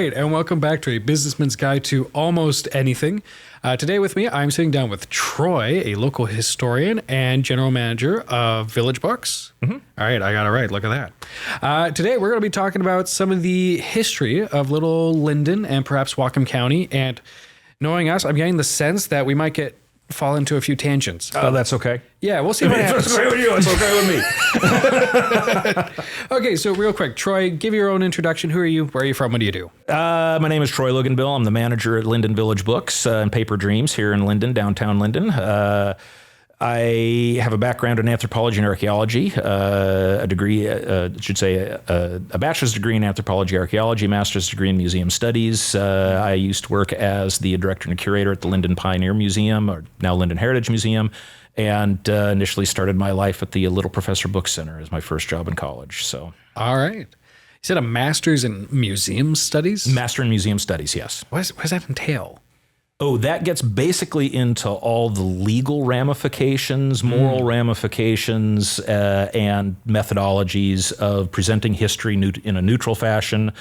right, and welcome back to A Businessman's Guide to Almost Anything. Today with me, I'm sitting down with Troy, a local historian and general manager of Village Books. Mm-hmm. All right, I got it right. Look at that. Today, we're going to be talking about some of the history of Little Linden and perhaps Whatcom County. And knowing us, I'm getting the sense that we might fall into a few tangents. Oh, that's okay. Yeah, we'll see what happens. It's okay with you. It's okay with me. Okay, so real quick, Troy, give your own introduction. Who are you? Where are you from? What do you do? My name is Troy Luginbill. I'm the manager at Linden Village Books and Paper Dreams here in Linden, downtown Linden. I have a background in anthropology and archaeology, a degree, a bachelor's degree in anthropology, archaeology, master's degree in museum studies. I used to work as the director and curator at the Linden Pioneer Museum, or now Linden Heritage Museum, and initially started my life at the Little Professor Book Center as my first job in college. So, all right. You said a master's in museum studies? Master in museum studies, yes. What does that entail? Oh, that gets basically into all the legal ramifications, moral ramifications, and methodologies of presenting history in a neutral fashion,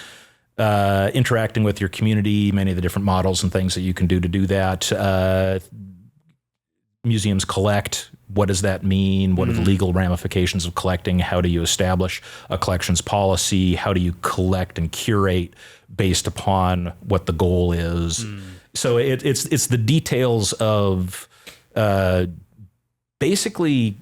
interacting with your community, many of the different models and things that you can do to do that. Museums collect. What does that mean? What are the legal ramifications of collecting? How do you establish a collections policy? How do you collect and curate based upon what the goal is? So it's the details of basically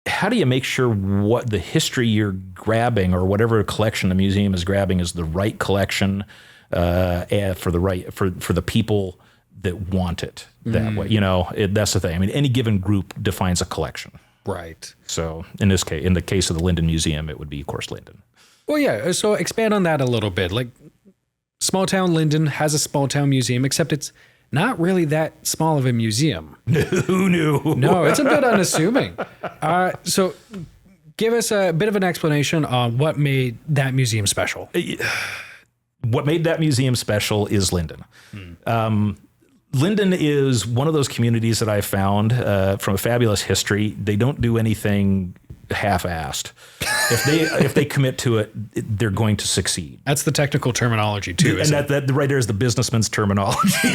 how do you make sure what the history you're grabbing or whatever collection the museum is grabbing is the right collection and for the people that want it that way. You know, that's the thing. I mean, any given group defines a collection. Right. So in this case, in the case of the Linden Museum, it would be, of course, Linden. Well, yeah. So expand on that a little bit. Like, small town Linden has a small town museum, except it's not really that small of a museum. Who knew? No, it's a bit unassuming. So give us a bit of an explanation on what made that museum special. What made that museum special is Linden. Linden is one of those communities that I found from a fabulous history. They don't do anything half-assed. If they commit to it, they're going to succeed. That's the technical terminology too, and that right there is the businessman's terminology.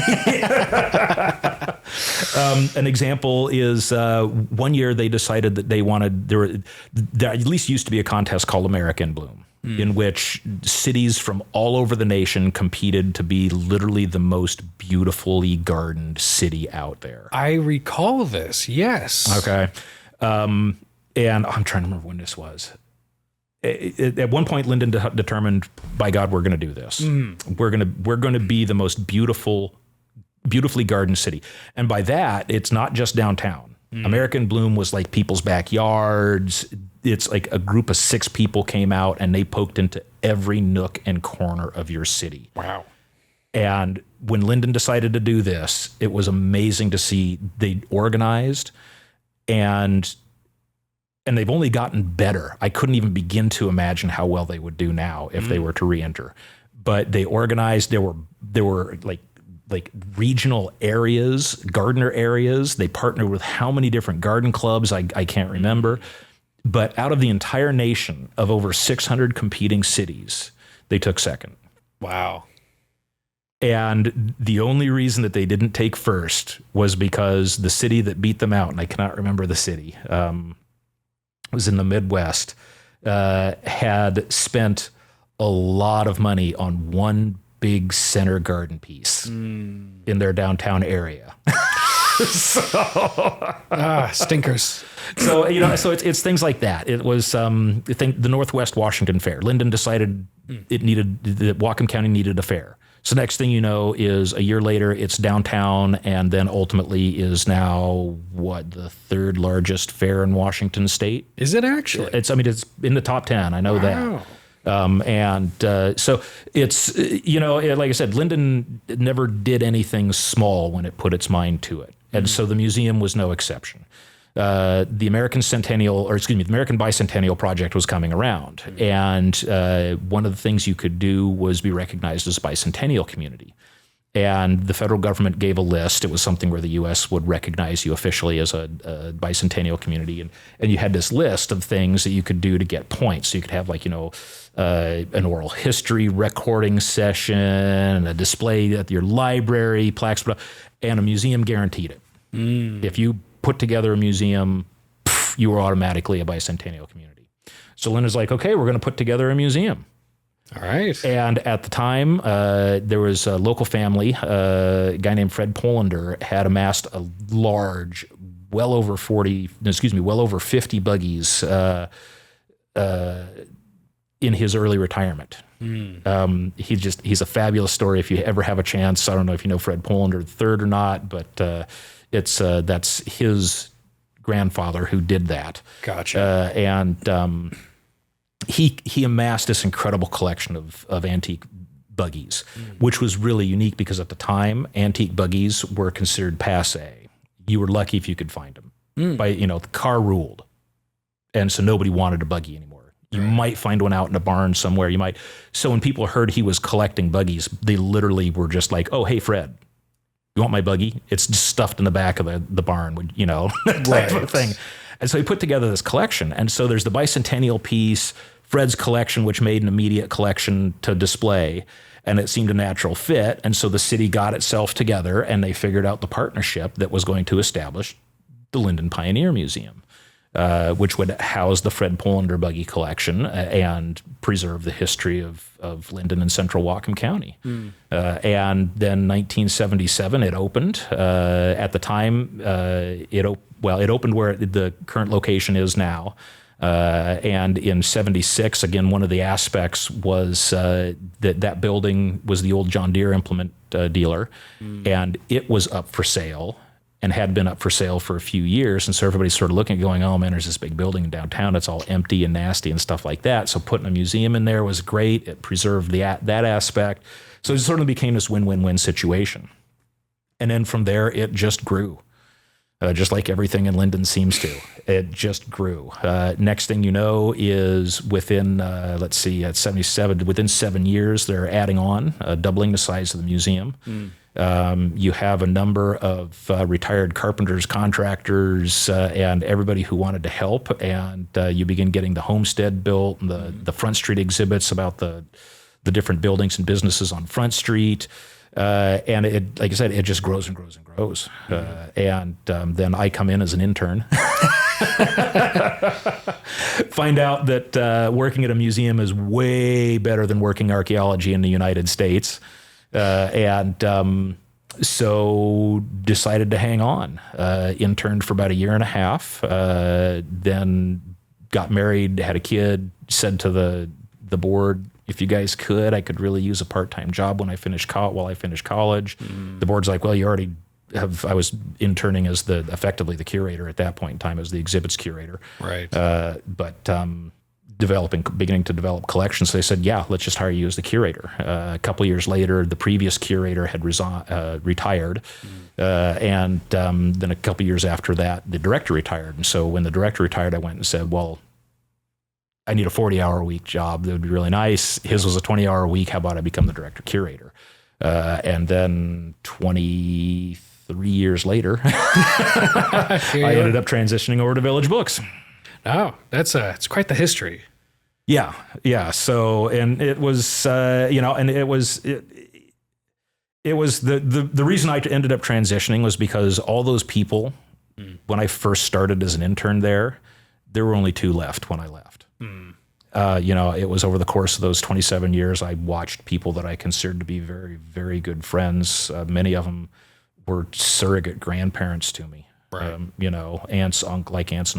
An example is one year they decided that they wanted there at least used to be a contest called America in Bloom, in which cities from all over the nation competed to be literally the most beautifully gardened city out there. I recall this. Yes. Okay. And I'm trying to remember when this was. At one point, Linden determined, by God, we're going to do this. We're going to be the most beautifully gardened city. And by that, it's not just downtown. American Bloom was like people's backyards. It's like a group of 6 people came out and they poked into every nook and corner of your city. Wow. And when Linden decided to do this, it was amazing to see. They organized and they've only gotten better. I couldn't even begin to imagine how well they would do now if they were to re-enter. But they organized. There were like regional areas, gardener areas. They partnered with how many different garden clubs? I can't remember. But out of the entire nation of over 600 competing cities, they took second. Wow. And the only reason that they didn't take first was because the city that beat them out, and I cannot remember the city, was in the Midwest, had spent a lot of money on one big center garden piece in their downtown area. Stinkers. So, so it's things like that. It was, I think the Northwest Washington Fair. Linden decided that Whatcom County needed a fair. So next thing you know is a year later, it's downtown, and then ultimately is now the 3rd largest fair in Washington State. Is it actually? It's in the top 10. I know that. So it's, like I said, Linden never did anything small when it put its mind to it. And so the museum was no exception. The American Bicentennial Project was coming around. And one of the things you could do was be recognized as a bicentennial community. And the federal government gave a list. It was something where the U.S. would recognize you officially as a bicentennial community. And you had this list of things that you could do to get points. So you could have an oral history recording session, a display at your library, plaques, and a museum guaranteed it. If you put together a museum, you were automatically a bicentennial community. So Linda's like, okay, we're going to put together a museum. All right. And at the time, there was a local family, a guy named Fred Polander had amassed a large, well over 50 buggies in his early retirement. He's a fabulous story. If you ever have a chance, I don't know if you know Fred Polander III or not, but that's his grandfather who did that. Gotcha. He amassed this incredible collection of antique buggies, which was really unique because at the time, antique buggies were considered passé. You were lucky if you could find them. The car ruled. And so nobody wanted a buggy anymore. You might find one out in a barn somewhere. So when people heard he was collecting buggies, they literally were just like, oh, hey, Fred, you want my buggy? It's just stuffed in the back of the barn, that type of thing. And so he put together this collection. And so there's the bicentennial piece, Fred's collection, which made an immediate collection to display, and it seemed a natural fit. And so the city got itself together and they figured out the partnership that was going to establish the Linden Pioneer Museum, which would house the Fred Polander buggy collection and preserve the history of Linden and central Whatcom County. And then 1977, it opened. At the time, it opened where the current location is now. And in 76, again, one of the aspects was that building was the old John Deere implement dealer, and it was up for sale and had been up for sale for a few years. And so everybody's sort of looking, going, oh man, there's this big building in downtown. It's all empty and nasty and stuff like that. So putting a museum in there was great. It preserved that aspect. So it sort of became this win-win-win situation. And then from there, it just grew. Just like everything in Linden seems to. It just grew. Next thing you know is within, at 77, within 7 years, they're adding on, doubling the size of the museum. You have a number of retired carpenters, contractors, and everybody who wanted to help. And you begin getting the homestead built and the Front Street exhibits about the different buildings and businesses on Front Street. And it, like I said, it just grows and grows and grows. Then I come in as an intern, find out that working at a museum is way better than working archaeology in the United States. So decided to hang on, interned for about a year and a half, then got married, had a kid, said to the board, if you guys could, I could really use a part-time job while I finish college. The board's like, well, you already have. I was interning as effectively the curator at that point in time, as the exhibits curator. Right. Beginning to develop collections. So they said, yeah, let's just hire you as the curator. A couple of years later, the previous curator had retired. And then a couple of years after that, the director retired. And so when the director retired, I went and said, well, I need a 40-hour a week job. That would be really nice. His was a 20-hour a week. How about I become the director curator? And then 23 years later, I ended up transitioning over to Village Books. Oh, it's quite the history. Yeah. So, and it was, and it was the reason I ended up transitioning was because all those people, when I first started as an intern there were only 2 left when I left. It was over the course of those 27 years, I watched people that I considered to be very, very good friends. Many of them were surrogate grandparents to me. Right. Aunts and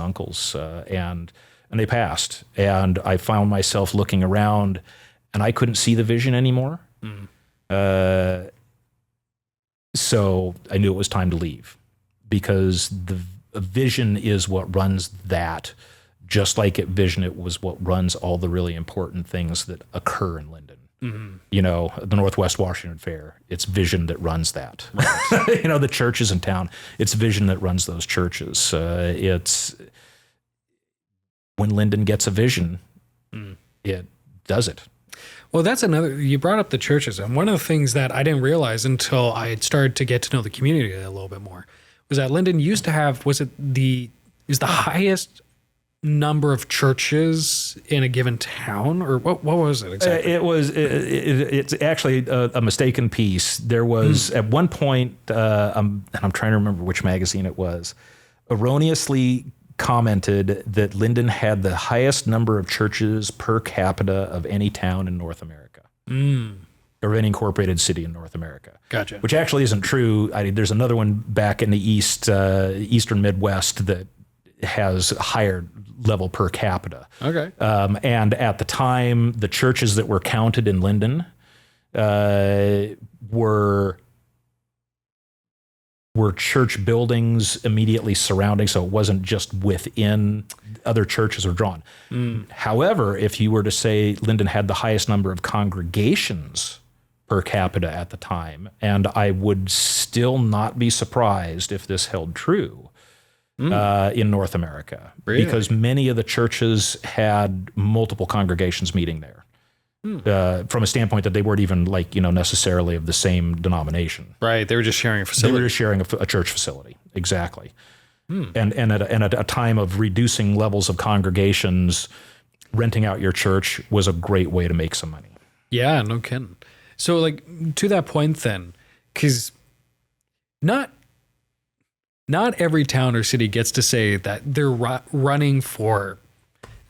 uncles, and they passed. And I found myself looking around, and I couldn't see the vision anymore. So I knew it was time to leave, because the vision is what runs that. Just like it was what runs all the really important things that occur in Linden. The Northwest Washington Fair, it's vision that runs that. Right. The churches in town, it's vision that runs those churches. It's when Linden gets a vision, it does it. Well, that's another. You brought up the churches, and one of the things that I didn't realize until I had started to get to know the community a little bit more was that Linden used to have the highest number of churches in a given town, or what was it exactly? It's actually a mistaken piece. There was at one point, and I'm trying to remember which magazine it was, erroneously commented that Linden had the highest number of churches per capita of any town in North America. Or any incorporated city in North America. Gotcha. Which actually isn't true. There's another one back in the eastern Midwest that has a higher level per capita. Okay. And at the time, the churches that were counted in Linden were church buildings immediately surrounding, so it wasn't just within other churches were drawn. However, if you were to say Linden had the highest number of congregations per capita at the time, and I would still not be surprised if this held true in North America, because many of the churches had multiple congregations meeting there. From a standpoint that they weren't even necessarily of the same denomination. Right. They were just sharing a facility. They were just sharing a church facility. Exactly. And at a time of reducing levels of congregations, renting out your church was a great way to make some money. Yeah, no kidding. So to that point then, because not every town or city gets to say that they're running for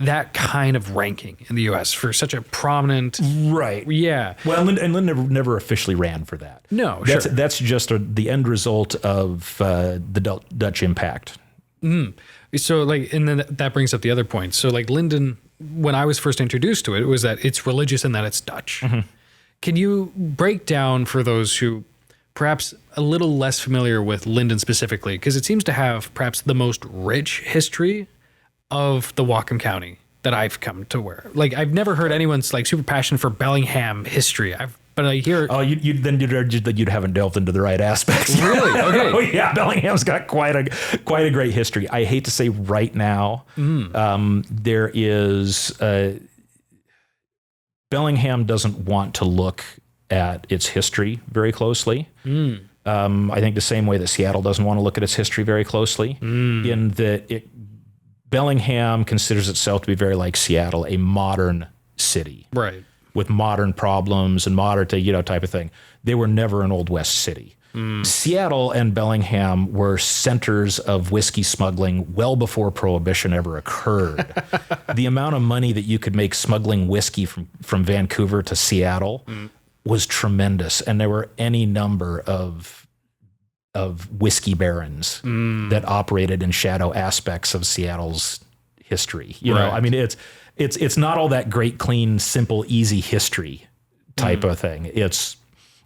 that kind of ranking in the U.S. for such a prominent... Right. Yeah. Well, and Lynn never officially ran for that. No, That's just the end result of the Dutch impact. So, and then that brings up the other point. So, Linden, when I was first introduced to it, was that it's religious and that it's Dutch. Can you break down for those who perhaps a little less familiar with Linden specifically, because it seems to have perhaps the most rich history of the Whatcom County that I've come to wear. I've never heard anyone's super passionate for Bellingham history. But I hear... Oh, you'd argue that you haven't delved into the right aspects. Really? Okay. Oh, yeah, Bellingham's got quite a great history. I hate to say right now, there is... Bellingham doesn't want to look at its history very closely. I think the same way that Seattle doesn't want to look at its history very closely, in that Bellingham considers itself to be very like Seattle, a modern city. Right. With modern problems and modern type of thing. They were never an Old West city. Seattle and Bellingham were centers of whiskey smuggling well before Prohibition ever occurred. The amount of money that you could make smuggling whiskey from Vancouver to Seattle was tremendous. And there were any number of whiskey barons that operated in shadow aspects of Seattle's history. You know, I mean, it's not all that great, clean, simple, easy history type of thing.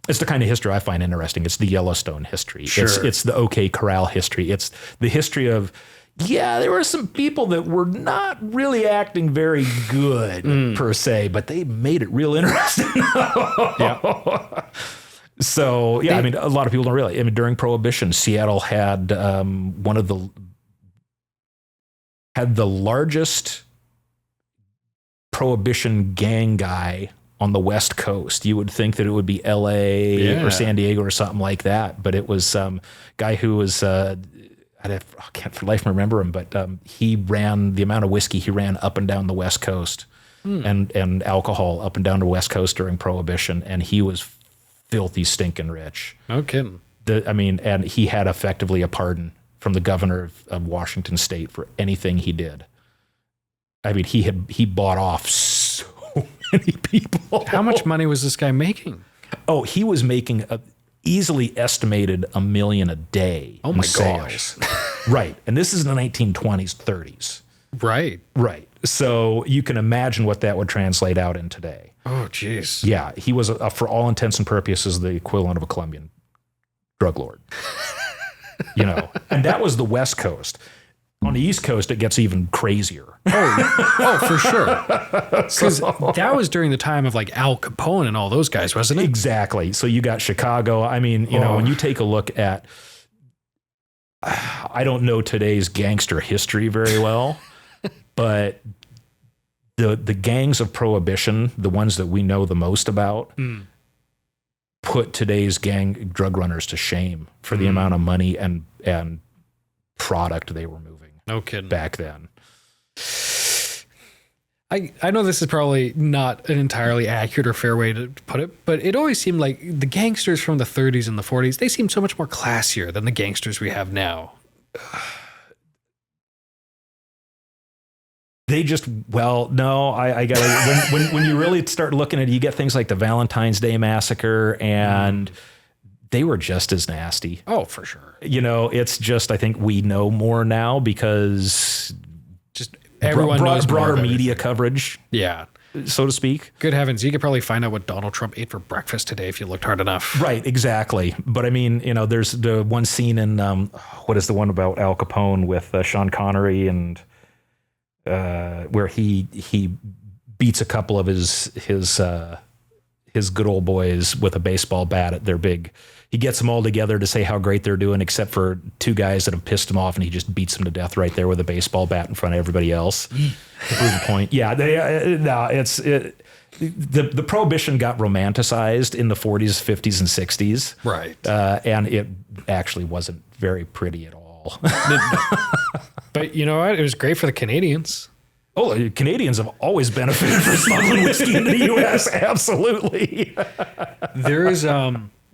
It's the kind of history I find interesting. It's the Yellowstone history. Sure. It's the OK Corral history. It's the history of, there were some people that were not really acting very good per se, but they made it real interesting. So, I mean, a lot of people don't realize. I mean, during Prohibition, Seattle had the largest Prohibition gang guy on the West Coast. You would think that it would be L.A. or San Diego or something like that, but it was some guy who was I can't for life remember him, but he ran the amount of whiskey he ran up and down the West Coast and alcohol up and down the West Coast during Prohibition, and he was filthy stinking rich. No kidding. And he had effectively a pardon from the governor of Washington State for anything he did. I mean, he bought off so many people. How much money was this guy making? Oh, he was making easily estimated $1 million a day. Oh my gosh. Right. And this is in the 1920s, 30s. Right. So you can imagine what that would translate out in today. Oh, jeez. Yeah. He was, for all intents and purposes, the equivalent of a Colombian drug lord. And that was the West Coast. On the East Coast, it gets even crazier. Oh, for sure. Because that was during the time of Al Capone and all those guys, wasn't it? Exactly. So you got Chicago. I mean, when you take a look at, I don't know today's gangster history very well, but the gangs of prohibition, the ones that we know the most about, put today's drug runners to shame for the amount of money and product they were moving. No kidding. Back then. I know this is probably not an entirely accurate or fair way to put it, but it always seemed like the gangsters from the 30s and the 40s, they seemed so much more classier than the gangsters we have now. They just, well, no, I gotta, when you really start looking at it, you get things like the Valentine's Day Massacre, and they were just as nasty. Oh, for sure. You know, it's just, I think we know more now because just everyone knows broader media coverage. Yeah. So to speak. Good heavens, you could probably find out what Donald Trump ate for breakfast today if you looked hard enough. Right, exactly. But I mean, you know, there's the one scene in, what is the one about Al Capone with Sean Connery, and where he beats a couple of his good old boys with a baseball bat at their big. He gets them all together to say how great they're doing, except for two guys that have pissed him off, and he just beats them to death right there with a baseball bat in front of everybody else. To prove the point. Yeah, the prohibition got romanticized in the 40s, 50s, and 60s. Right. And it actually wasn't very pretty at all. But you know what? It was great for the Canadians. Oh, Canadians have always benefited from smuggling whiskey into the U.S. Absolutely.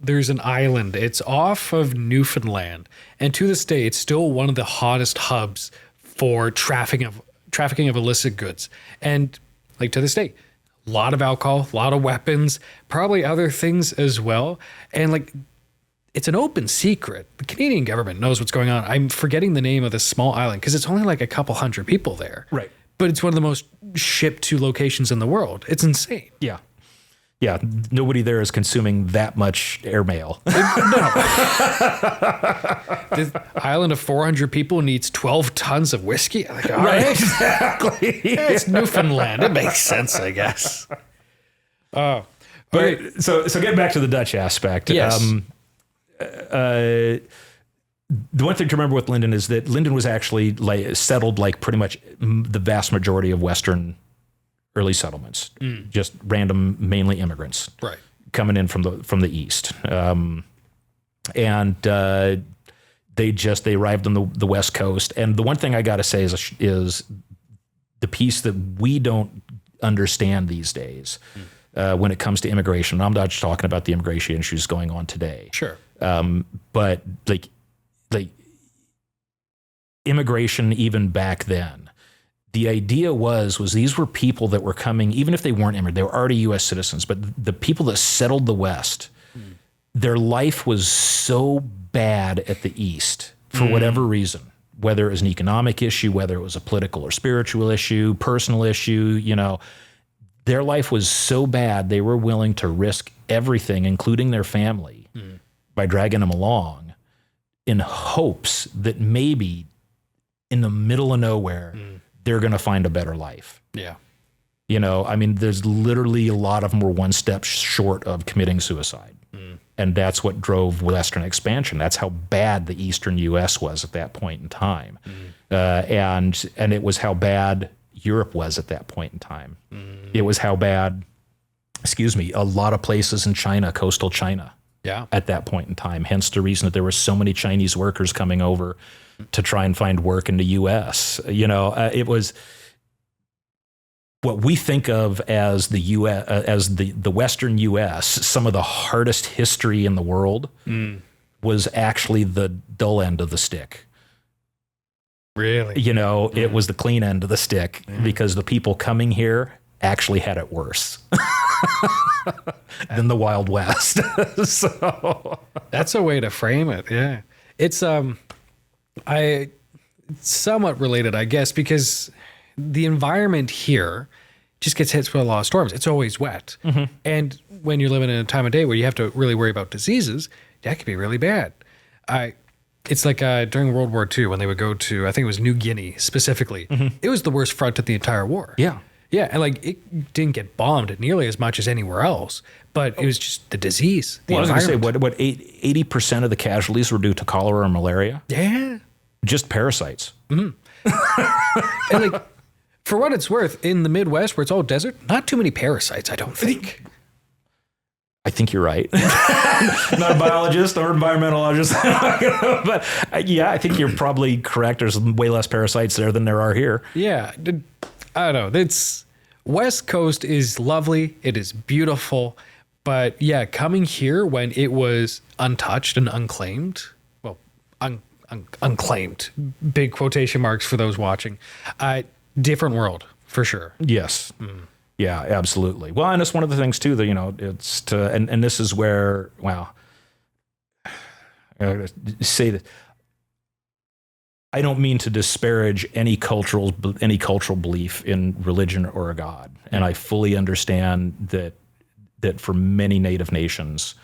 There's an island. It's off of Newfoundland, and to this day, it's still one of the hottest hubs for trafficking of illicit goods. And like to this day, a lot of alcohol, a lot of weapons, probably other things as well. And like, it's an open secret. The Canadian government knows what's going on. I'm forgetting the name of this small island because it's only like a couple hundred people there. Right. But it's one of the most shipped to locations in the world. It's insane. Yeah. Yeah, nobody there is consuming that much airmail. No. The island of 400 people needs 12 tons of whiskey. Like, all right. Exactly. Yeah, it's Newfoundland. It makes sense, I guess. Oh, but so getting back to the Dutch aspect. Yes. The one thing to remember with Linden is that Linden was actually settled like pretty much the vast majority of Western early settlements, just random, mainly immigrants, right, coming in from the east, and they arrived on the West Coast. And the one thing I got to say is the piece that we don't understand these days when it comes to immigration. And I'm not just talking about the immigration issues going on today, sure, but like immigration even back then. The idea was these were people that were coming, even if they weren't immigrants, they were already U.S. citizens, but the people that settled the West, their life was so bad at the East for whatever reason, whether it was an economic issue, whether it was a political or spiritual issue, personal issue, you know, their life was so bad they were willing to risk everything, including their family, by dragging them along in hopes that maybe in the middle of nowhere, they're going to find a better life. Yeah. You know, I mean, there's literally a lot of them were one step short of committing suicide. And that's what drove Western expansion. That's how bad the Eastern U.S. was at that point in time. And it was how bad Europe was at that point in time. It was how bad, a lot of places in China, coastal China, at that point in time. Hence the reason that there were so many Chinese workers coming over to try and find work in the U.S. You know, it was what we think of as the U.S. As the Western U.S. Some of the hardest history in the world was actually the dull end of the stick. Really? You know, it was the clean end of the stick because the people coming here actually had it worse than the Wild West. So that's a way to frame it. Yeah, it's somewhat related, I guess, because the environment here just gets hit with a lot of storms. It's always wet. And when you're living in a time of day where you have to really worry about diseases, that could be really bad. It's like during World War II when they would go to, I think it was New Guinea specifically. It was the worst front of the entire war. Yeah. Yeah, and like it didn't get bombed nearly as much as anywhere else, but it was just the disease. I was going to say, what 80% of the casualties were due to cholera or malaria? Yeah. Just parasites. And like For what it's worth, in the Midwest where it's all desert, not too many parasites, I don't think. I think you're right. Not a biologist or environmentalist, but yeah, I think you're probably correct. There's way less parasites there than there are here. Yeah, I don't know. It's West Coast is lovely. It is beautiful, but yeah, coming here when it was untouched and unclaimed, well, unclaimed, big quotation marks for those watching, different world for sure. Yes. Yeah, absolutely. Well, and it's one of the things too that, it's to, and this is where, well, say that I don't mean to disparage any cultural belief in religion or a God. And I fully understand that for many Native nations,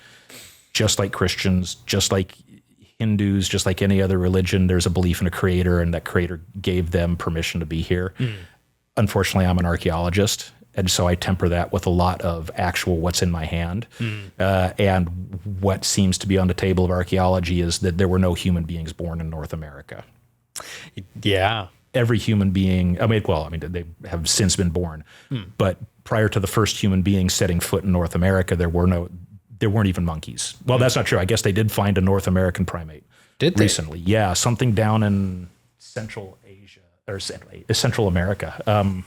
just like Christians, just like Hindus, just like any other religion, there's a belief in a creator, and that creator gave them permission to be here. Unfortunately, I'm an archaeologist, and so I temper that with a lot of actual what's in my hand. And what seems to be on the table of archaeology is that there were no human beings born in North America. Yeah. Every human being, they have since been born, but prior to the first human being setting foot in North America, there weren't even monkeys. Well, that's not true. I guess they did find a North American primate. Did they? Recently. Yeah, something down in Central Asia or Central America.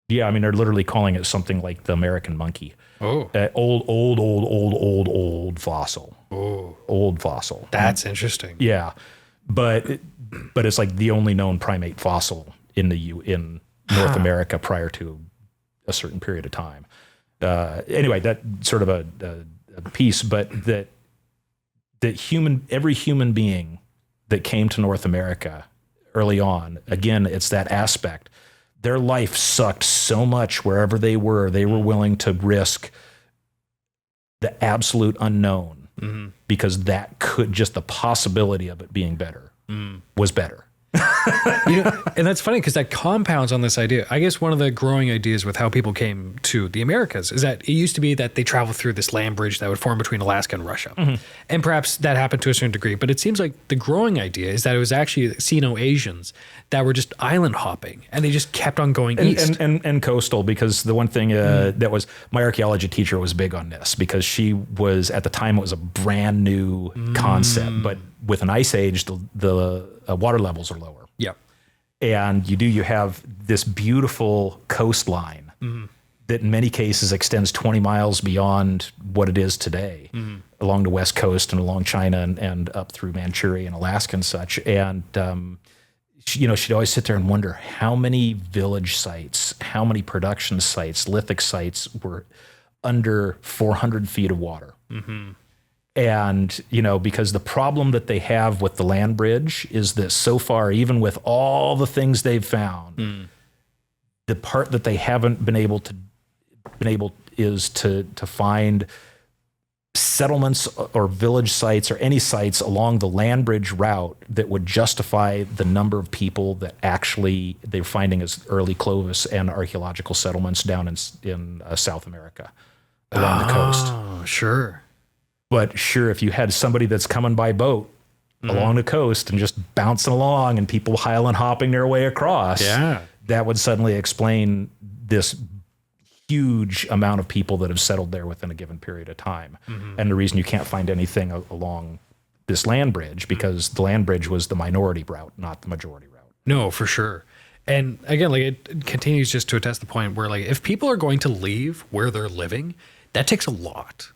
Yeah, they're literally calling it something like the American monkey. Oh. Old fossil. Oh. Old fossil. That's interesting. Yeah. But it's like the only known primate fossil in North America prior to a certain period of time. Anyway, that sort of a piece, but that every human being that came to North America early on, again, it's that aspect. Their life sucked so much wherever they were willing to risk the absolute unknown because that could, just the possibility of it being better was better. And that's funny because that compounds on this idea. I guess one of the growing ideas with how people came to the Americas is that it used to be that they traveled through this land bridge that would form between Alaska and Russia. And perhaps that happened to a certain degree, but it seems like the growing idea is that it was actually Sino-Asians that were just island hopping and they just kept on going east. And coastal, because the one thing that was, my archaeology teacher was big on this because she was, at the time, it was a brand new concept, but with an ice age, the water levels are lower. Yep. And you have this beautiful coastline that in many cases extends 20 miles beyond what it is today along the West Coast and along China and up through Manchuria and Alaska and such. And, she'd always sit there and wonder how many village sites, how many production sites, lithic sites were under 400 feet of water. And, because the problem that they have with the land bridge is that so far, even with all the things they've found, the part that they haven't been able is to find settlements or village sites or any sites along the land bridge route that would justify the number of people that actually they're finding as early Clovis and archaeological settlements down in South America along the coast. Oh, sure. But sure, if you had somebody that's coming by boat along the coast and just bouncing along and people highland hopping their way across, that would suddenly explain this huge amount of people that have settled there within a given period of time. And the reason you can't find anything along this land bridge, because the land bridge was the minority route, not the majority route. No, for sure. And again, it continues just to attest the point where, if people are going to leave where they're living, that takes a lot.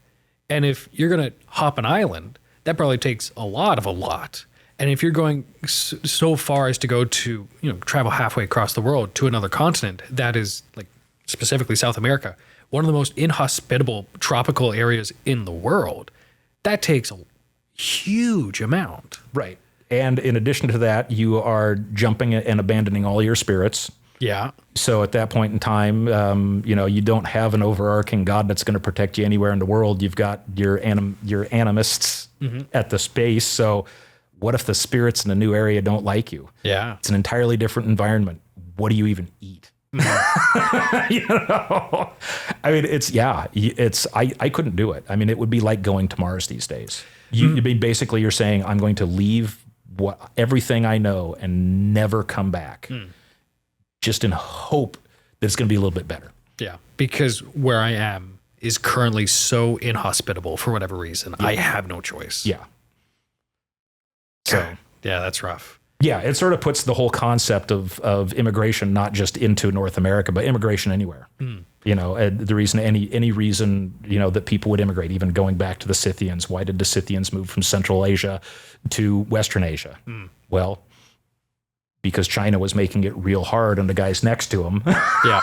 And if you're going to hop an island, that probably takes a lot. And if you're going so far as to go to, travel halfway across the world to another continent, that is specifically South America, one of the most inhospitable tropical areas in the world, that takes a huge amount. Right. And in addition to that, you are jumping and abandoning all your spirits. Yeah. So at that point in time, you don't have an overarching God that's going to protect you anywhere in the world. You've got your animists at the space. So what if the spirits in a new area don't like you? Yeah. It's an entirely different environment. What do you even eat? I couldn't do it. It would be like going to Mars these days. Basically you're saying, I'm going to leave everything I know and never come back. just in hope that it's going to be a little bit better. Yeah, because where I am is currently so inhospitable for whatever reason. I have no choice. Yeah. So, yeah, that's rough. Yeah, it sort of puts the whole concept of immigration not just into North America, but immigration anywhere. You know, the reason any reason, you know, that people would immigrate, even going back to the Scythians. Why did the Scythians move from Central Asia to Western Asia? Well, because China was making it real hard on the guys next to them. Yeah.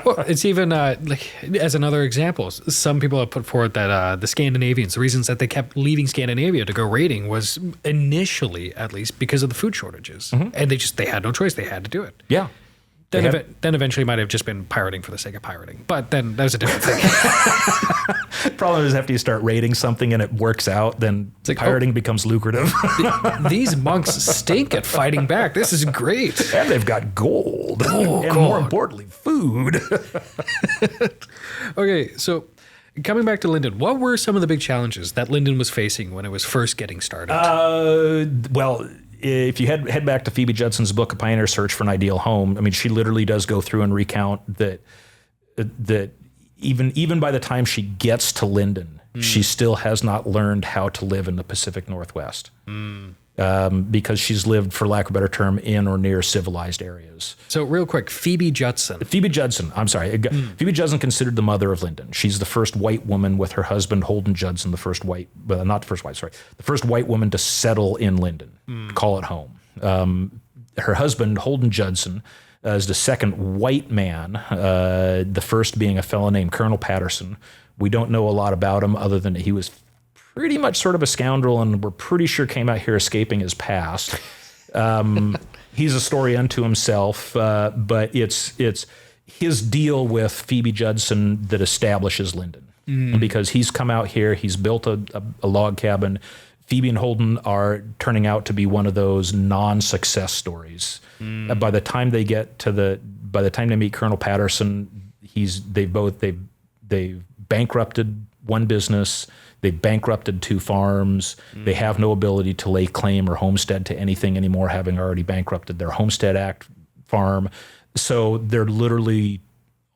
Well, it's even like as another example, some people have put forward that the Scandinavians, the reasons that they kept leaving Scandinavia to go raiding was initially, at least, because of the food shortages, and they had no choice; they had to do it. Yeah. Then eventually might have just been pirating for the sake of pirating, but then that was a different thing. Problem is, after you start raiding something and it works out, then pirating becomes lucrative. These monks stink at fighting back. This is great. And they've got gold. And more importantly, food. Okay, so coming back to Linden, what were some of the big challenges that Linden was facing when it was first getting started? Well, if you head back to Phoebe Judson's book, A Pioneer Search for an Ideal Home, I mean, she literally does go through and recount that even by the time she gets to Linden, she still has not learned how to live in the Pacific Northwest. Because she's lived, for lack of a better term, in or near civilized areas. So real quick, Phoebe Judson. Phoebe Judson, I'm sorry. Phoebe Judson, considered the mother of Linden. She's the first white woman with her husband, Holden Judson, the first white woman to settle in Linden, call it home. Her husband, Holden Judson, is the second white man, the first being a fellow named Colonel Patterson. We don't know a lot about him other than that he was pretty much sort of a scoundrel, and we're pretty sure came out here escaping his past. He's a story unto himself, but it's his deal with Phoebe Judson that establishes Linden. Because he's come out here, he's built a log cabin. Phoebe and Holden are turning out to be one of those non-success stories. By the time they meet Colonel Patterson, they've bankrupted one business. They bankrupted two farms. They have no ability to lay claim or homestead to anything anymore, having already bankrupted their Homestead Act farm. So they're literally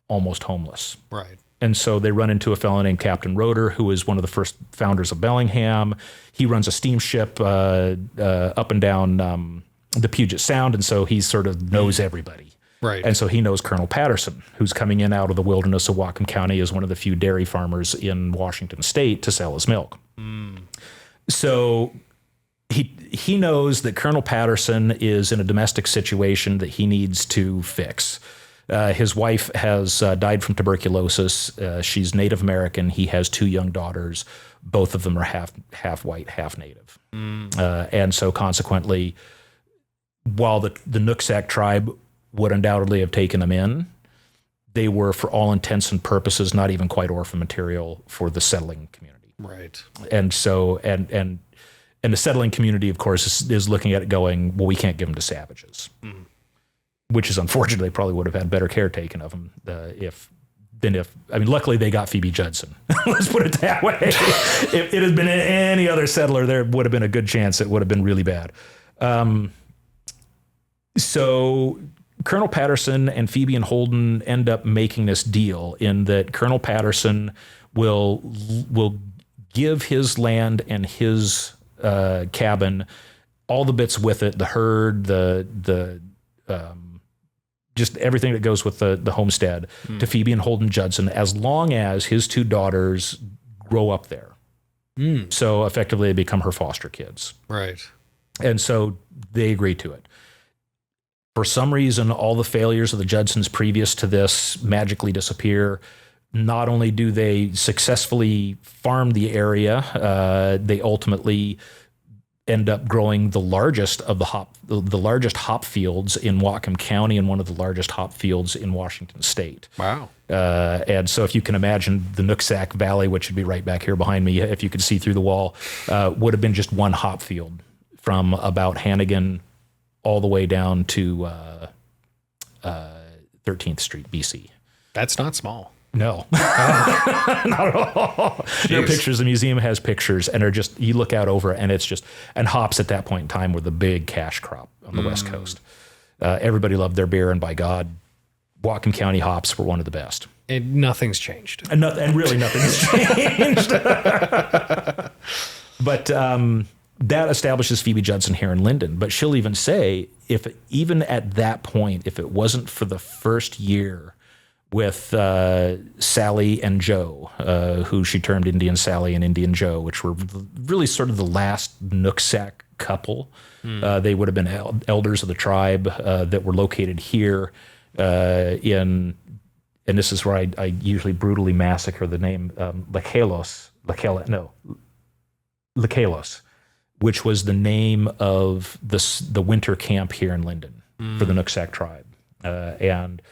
almost homeless. Right. And so they run into a fellow named Captain Roeder, who is one of the first founders of Bellingham. He runs a steamship up and down the Puget Sound, and so he sort of knows everybody. Right. And so he knows Colonel Patterson, who's coming in out of the wilderness of Whatcom County as one of the few dairy farmers in Washington State to sell his milk. So he knows that Colonel Patterson is in a domestic situation that he needs to fix. His wife has died from tuberculosis. She's Native American. He has two young daughters. Both of them are half white, half Native. And so consequently, while the Nooksack tribe would undoubtedly have taken them in, they were, for all intents and purposes, not even quite orphan material for the settling community. Right. And so, and the settling community, of course, is looking at it going, well, we can't give them to savages. Which is unfortunate. They probably would have had better care taken of them luckily they got Phoebe Judson. Let's put it that way. If it had been any other settler, there would have been a good chance it would have been really bad. So Colonel Patterson and Phoebe and Holden end up making this deal in that Colonel Patterson will give his land and his cabin, all the bits with it, the herd, the just everything that goes with the homestead, to Phoebe and Holden Judson, as long as his two daughters grow up there. So effectively they become her foster kids. Right. And so they agree to it. For some reason, all the failures of the Judsons previous to this magically disappear. Not only do they successfully farm the area, they ultimately end up growing the largest hop fields in Whatcom County and one of the largest hop fields in Washington State. Wow. And so if you can imagine the Nooksack Valley, which would be right back here behind me, if you could see through the wall, would have been just one hop field from about Hannigan all the way down to 13th Street, BC. That's not small. No, not at all. There are pictures. The museum has pictures, and they're just, you look out over it, and it's just, and hops at that point in time were the big cash crop on the West Coast. Everybody loved their beer, and by God, Whatcom County hops were one of the best. And nothing's changed. And really nothing has changed. But that establishes Phoebe Judson here in Linden. But she'll even say, even at that point, if it wasn't for the first year with Sally and Joe, who she termed Indian Sally and Indian Joe, which were really sort of the last Nooksack couple. They would have been elders of the tribe that were located here and this is where I usually brutally massacre the name, Lakalos, which was the name of the winter camp here in Linden for the Nooksack tribe. And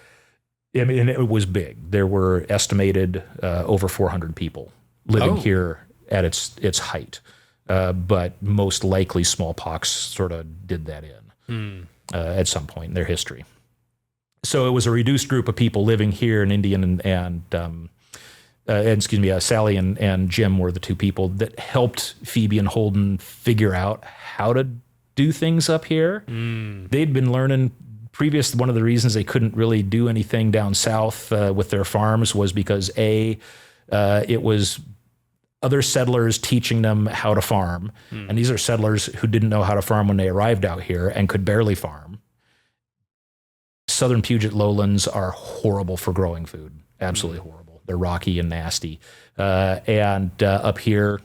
I mean, it was big. There were estimated over 400 people living here at its height. But most likely smallpox sort of did that in at some point in their history. So it was a reduced group of people living here in Indian and Sally and Jim were the two people that helped Phoebe and Holden figure out how to do things up here. They'd been learning one of the reasons they couldn't really do anything down south with their farms was because it was other settlers teaching them how to farm. And these are settlers who didn't know how to farm when they arrived out here and could barely farm. Southern Puget lowlands are horrible for growing food. Absolutely horrible. They're rocky and nasty. And up here,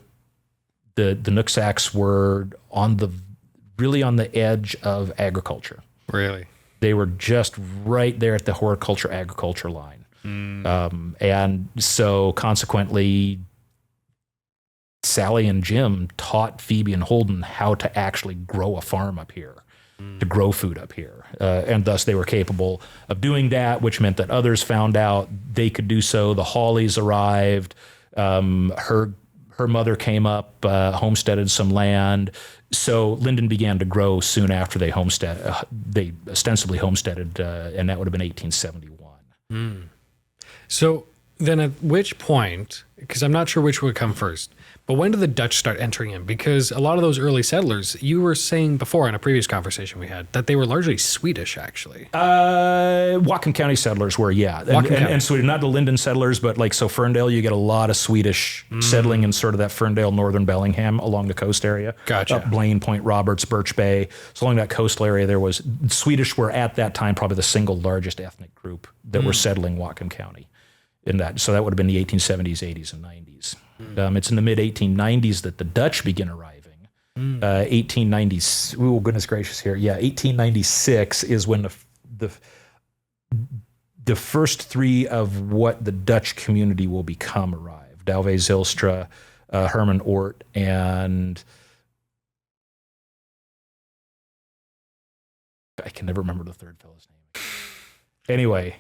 the Nooksacks were really on the edge of agriculture. Really? They were just right there at the horticulture-agriculture line. And so consequently, Sally and Jim taught Phoebe and Holden how to actually grow a farm up here, to grow food up here. And thus they were capable of doing that, which meant that others found out they could do so. The Hawleys arrived. Her mother came up, homesteaded some land. So Linden began to grow soon after they ostensibly homesteaded, and that would have been 1871. So then at which point, because I'm not sure which would come first, but when did the Dutch start entering in? Because a lot of those early settlers, you were saying before in a previous conversation we had, that they were largely Swedish, actually. Whatcom County settlers were, yeah. And Sweden, not the Linden settlers, but so Ferndale, you get a lot of Swedish settling in sort of that Ferndale, northern Bellingham, along the coast area. Gotcha. Up Blaine, Point Roberts, Birch Bay. So along that coastal area, Swedish were at that time probably the single largest ethnic group that were settling Whatcom County. So that would have been the 1870s, 80s, and 90s. It's in the mid-1890s that the Dutch begin arriving. 1890s, oh, goodness gracious here. Yeah, 1896 is when the first three of what the Dutch community will become arrive. Douwe Zylstra, Herman Oort, and I can never remember the third fellow's name. Anyway,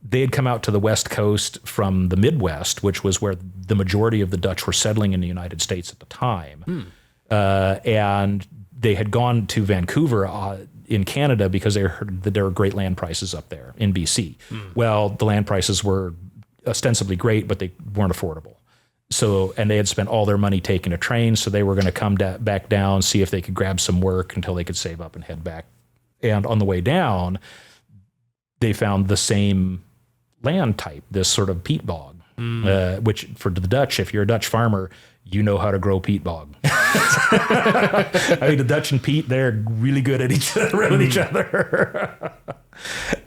they had come out to the West Coast from the Midwest, which was where the majority of the Dutch were settling in the United States at the time. And they had gone to Vancouver in Canada because they heard that there were great land prices up there in BC. Well, the land prices were ostensibly great, but they weren't affordable. And they had spent all their money taking a train, so they were going to come back down, see if they could grab some work until they could save up and head back. And on the way down, they found the same land type, this sort of peat bog, which for the Dutch, if you're a Dutch farmer, you know how to grow peat bog. I mean, the Dutch and peat, they're really good at each other.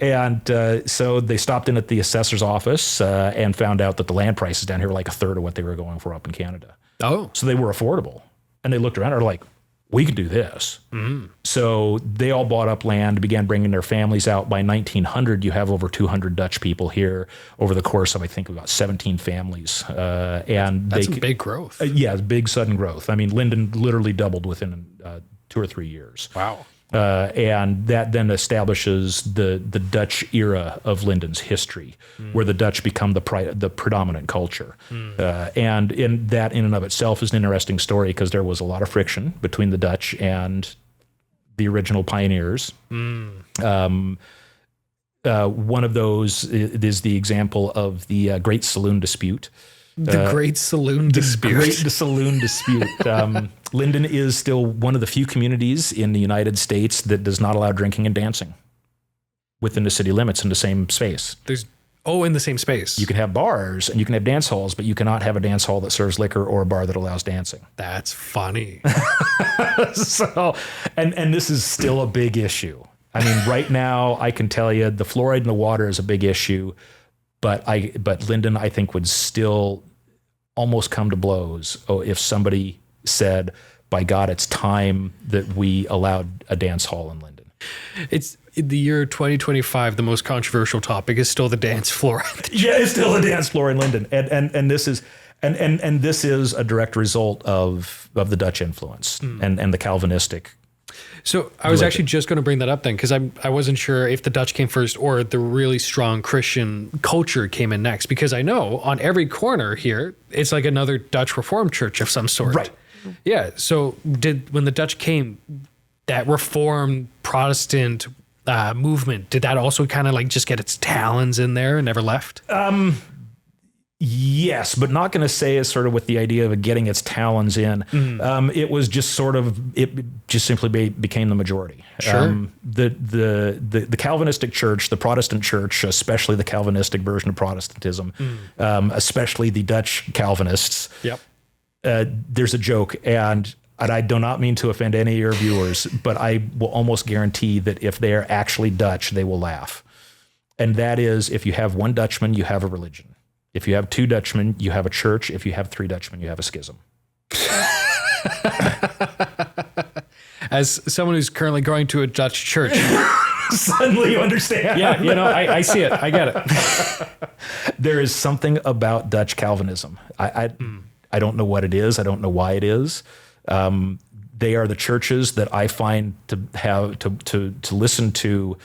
And so they stopped in at the assessor's office and found out that the land prices down here were like a third of what they were going for up in Canada. Oh. So they were affordable. And they looked around and were like, we could do this. So they all bought up land, began bringing their families out. By 1900, you have over 200 Dutch people here over the course of, I think, about 17 families. And that's a big growth. Yeah, big sudden growth. I mean, Linden literally doubled within 2 or 3 years. Wow. And that then establishes the Dutch era of Linden's history, where the Dutch become the predominant culture. And that in and of itself is an interesting story because there was a lot of friction between the Dutch and the original pioneers. One of those is the example of the Great Saloon Dispute. The Great Saloon Dispute. Great Saloon Dispute. Linden is still one of the few communities in the United States that does not allow drinking and dancing within the city limits in the same space. In the same space. You can have bars and you can have dance halls, but you cannot have a dance hall that serves liquor or a bar that allows dancing. That's funny. So, and this is still a big issue. I mean, right now I can tell you the fluoride in the water is a big issue, but Linden, I think, would still almost come to blows if somebody said, by God, it's time that we allowed a dance hall in Linden. It's in the year 2025. The most controversial topic is still the dance floor. Yeah, it's still a dance floor in Linden, and this is this is a direct result of the Dutch influence and the Calvinistic. So I was actually just going to bring that up then, because I wasn't sure if the Dutch came first or the really strong Christian culture came in next, because I know on every corner here it's like another Dutch Reformed church of some sort. Right. Yeah. So when the Dutch came, that Reformed Protestant movement, did that also kind of like just get its talons in there and never left? Yes, but not going to say as sort of with the idea of getting its talons in. It was just it just simply became the majority. Sure. The Calvinistic church, the Protestant church, especially the Calvinistic version of Protestantism, especially the Dutch Calvinists. Yep. There's a joke, and I do not mean to offend any of your viewers, but I will almost guarantee that if they are actually Dutch, they will laugh. And that is, if you have one Dutchman, you have a religion. If you have two Dutchmen, you have a church. If you have three Dutchmen, you have a schism. As someone who's currently going to a Dutch church, suddenly you understand. Yeah, I see it. I get it. There is something about Dutch Calvinism. I don't know what it is. I don't know why it is. They are the churches that I find to have to listen to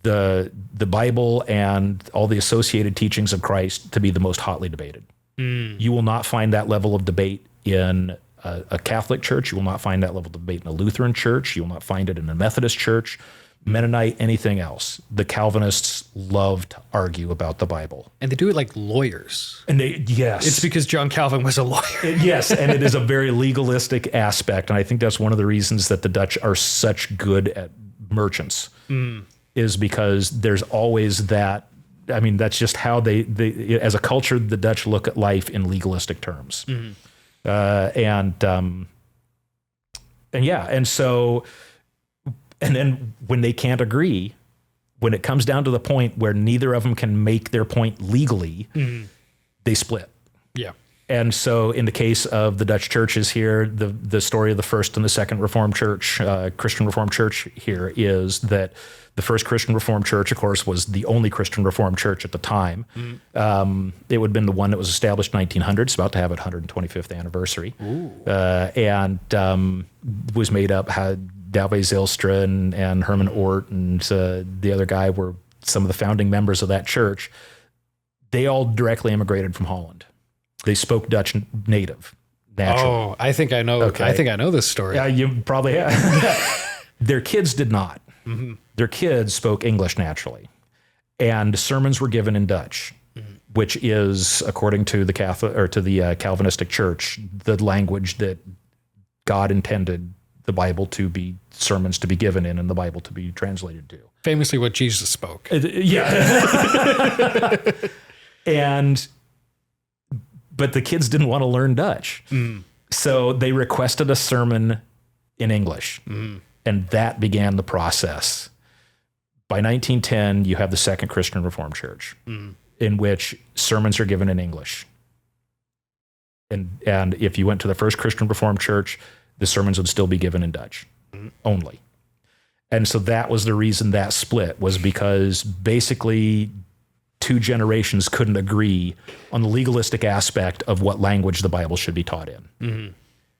the Bible and all the associated teachings of Christ to be the most hotly debated. You will not find that level of debate in a Catholic church. You will not find that level of debate in a Lutheran church. You will not find it in a Methodist church, Mennonite, anything else. The Calvinists love to argue about the Bible. And they do it like lawyers. And yes. It's because John Calvin was a lawyer. Yes, and it is a very legalistic aspect. And I think that's one of the reasons that the Dutch are such good at merchants. Is because there's always that. I mean, that's just how they as a culture, the Dutch look at life in legalistic terms. And so then when they can't agree, when it comes down to the point where neither of them can make their point legally, they split. Yeah. And so in the case of the Dutch churches here, the story of the first and the second Reformed Church, Christian Reformed Church here, is that the first Christian Reformed Church, of course, was the only Christian Reformed Church at the time. It would have been the one that was established in 1900. It's about to have its 125th anniversary. And was made up, had Douwe Zijlstra and Herman Oort and the other guy were some of the founding members of that church. They all directly immigrated from Holland. They spoke Dutch native, naturally. Oh, I think I know. Okay. I think I know this story. Yeah, you probably have. Their kids did not. Their kids spoke English naturally, and sermons were given in Dutch, which is, according to the Catholic or to the Calvinistic Church, the language that God intended the Bible to be sermons to be given in, and the Bible to be translated to. Famously, what Jesus spoke. Yeah. But the kids didn't want to learn Dutch. So they requested a sermon in English. And that began the process. By 1910, you have the Second Christian Reformed Church, in which sermons are given in English. And if you went to the First Christian Reformed Church, the sermons would still be given in Dutch only. And so that was the reason that split, was because basically two generations couldn't agree on the legalistic aspect of what language the Bible should be taught in.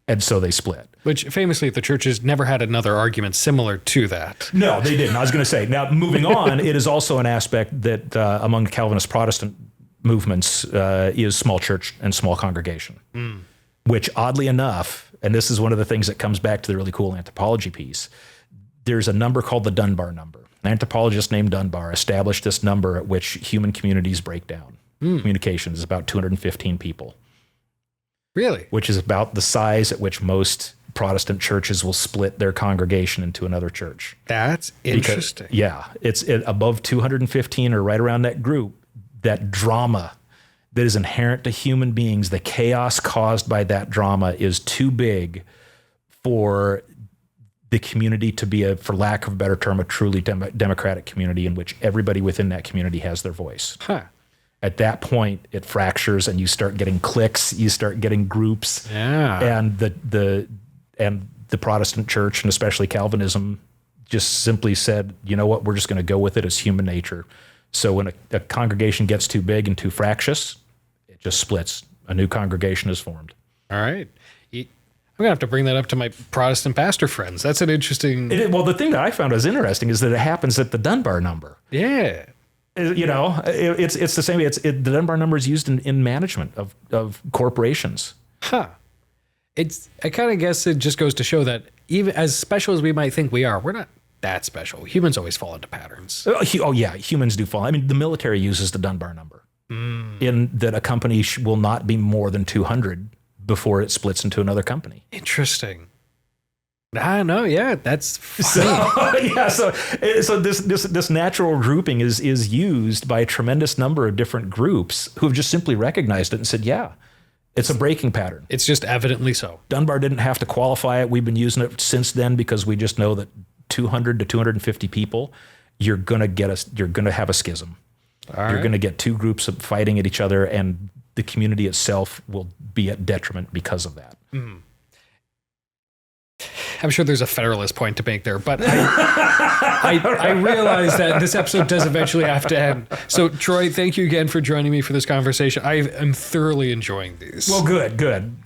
And so they split. Which famously, the churches never had another argument similar to that. No, they didn't. I was going to say, now moving on, it is also an aspect that among Calvinist Protestant movements is small church and small congregation, which oddly enough, and this is one of the things that comes back to the really cool anthropology piece, there's a number called the Dunbar number. An anthropologist named Dunbar established this number at which human communities break down. Communication is about 215 people. Really? Which is about the size at which most Protestant churches will split their congregation into another church. That's interesting. It's above 215 or right around that group, that drama that is inherent to human beings, the chaos caused by that drama is too big for the community to be, for lack of a better term, a truly democratic community in which everybody within that community has their voice. Huh. At that point, it fractures and you start getting cliques, you start getting groups. Yeah. And the Protestant church, and especially Calvinism, just simply said, you know what, we're just going to go with it as human nature. So when a congregation gets too big and too fractious, it just splits. A new congregation is formed. All right. I'm going to have to bring that up to my Protestant pastor friends. That's an interesting... Well, the thing that I found was interesting is that it happens at the Dunbar number. Yeah. You know, it's the same. The Dunbar number is used in management of corporations. Huh. I kind of guess it just goes to show that even as special as we might think we are, we're not that special. Humans always fall into patterns. Oh yeah, humans do fall. I mean, the military uses the Dunbar number in that a company will not be more than 200 before it splits into another company. Interesting. I know. Yeah, that's funny. So this natural grouping is used by a tremendous number of different groups who have just simply recognized it and said, yeah, it's a breaking pattern. It's just evidently so. Dunbar didn't have to qualify it. We've been using it since then because we just know that 200 to 250 people, you're going to have a schism. You're going to get two groups of fighting at each other, and the community itself will be at detriment because of that. Mm. I'm sure there's a Federalist point to make there, but I realize that this episode does eventually have to end. So, Troy, thank you again for joining me for this conversation. I am thoroughly enjoying these. Well, good.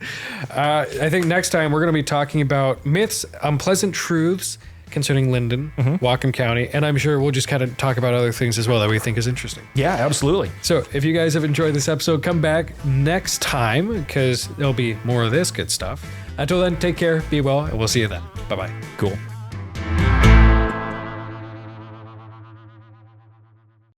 I think next time we're going to be talking about myths, unpleasant truths concerning Linden, Whatcom County, and I'm sure we'll just kind of talk about other things as well that we think is interesting. Yeah, absolutely. So if you guys have enjoyed this episode, come back next time because there'll be more of this good stuff. Until then, take care, be well, and we'll see you then. Bye-bye. Cool.